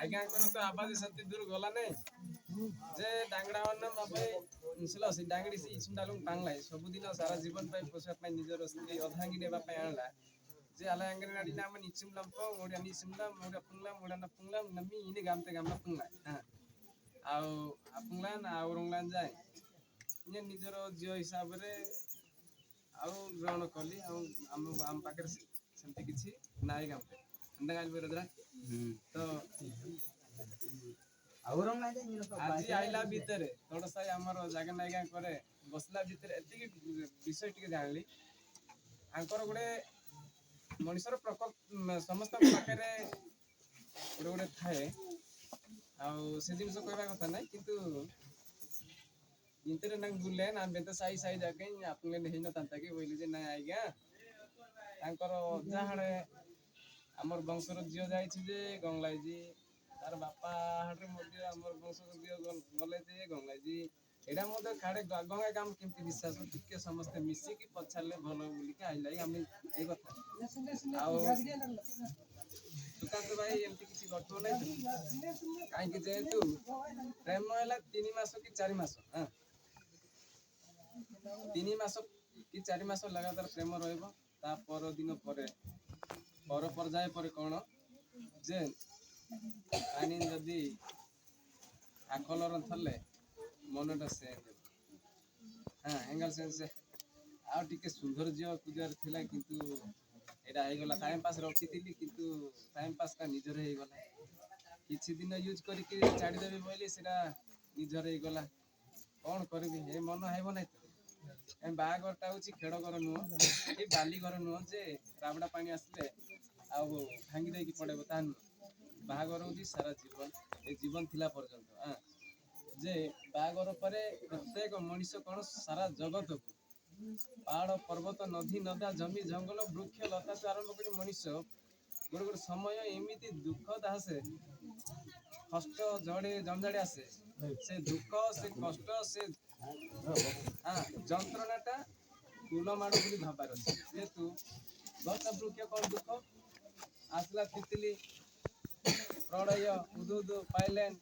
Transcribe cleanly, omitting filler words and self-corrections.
आज्ञा तो आवाज सती दूर गला नहीं जे डांगड़ा वन बाबे इंसला से डांगड़ी से इसुंडालु टांगलाय सबुदिन सारा जीवन पाई पोषा पाई निजर स्त्री अधांगी नेबा पाई आनला जे आला अंगन नाडी नाम निचिम लंपो मोडिया निचिमला मोडिया पुंगला मोडिया न पुंगला नमी इने गामते गामला पुंगला हां आउ पुंगला ना औरंगलान जाय ने निजर जियो हिसाब रे आउ ग्रहण कली आम पाकर सेमती किछि नाय गामते अंडा गाल बेरदरा तो आज आइला भीतर थोड़ा सा हमर जागा नायगा करे बसला भीतर एति विषय टिके जानली आंकर गुडे मनुष्यर प्रकोप समस्त पाखरे गुडे गुडे थाए आ से जिंस कहबा कथा नै किंतु इंतरे नंग बुले ना बेत साई साई जाके आपने नहीं न तांता के बोली जे ना आज्ञा आंकर जाहळे हमर वंशर जियो जाय छि जे गंगलाई जी तार बापा हाटे मध्य हमर वंशर जियो गले जे गंगलाई जी एडा मध्य खाडे गंगा काम केमति विश्वास टिके समस्त मिसी की पछाले भलो बोली के आइलाई हम ए कथा आ सुकांत भाई एमति किछि गठो नै काई कि जेतु प्रेम होला 3 मास की 4 मास हां 3 मास कि 4 मास लगातार प्रेम रहइबो ता पर दिन परे पर पर्याय पर कोन जे आनी जदी आकलर थले मनटा से हां एंगल सेंस आ टिके सुंदर जियो कुजार थिला किंतु एडा हे गला टाइम पास रखितिली किंतु टाइम पास का निजर हे गला किछि दिन यूज करी के छाडी देबे बोली सेडा निजर हे गला कोन करबी हे मन हेबो नै ए बागरटा होची खेड़ घर नुह ए बाली घर नुह जे राबडा पानी आसले आ भांगी दे की पड़ेबो ता बागर होची सारा जीवन ए जीवन थिला पर्यंत हां जे बागर परे प्रत्येक मनुष्य कोन सारा जगत को पहाड़ पर्वत नदी नदा जमी जंगल वृक्ष लता से आरंभ करी मनुष्य गोटे गोटे समय एमिति दुखद आसे कष्ट जड़े जंजाड़े आसे से दुख से कष्ट से हाँ जंत्रणाटा कुलमाड़ बोली भाबार अछि जेतु गछ वृक्ष कोन दुख आसला तितली प्रलय उदुद पाइलेन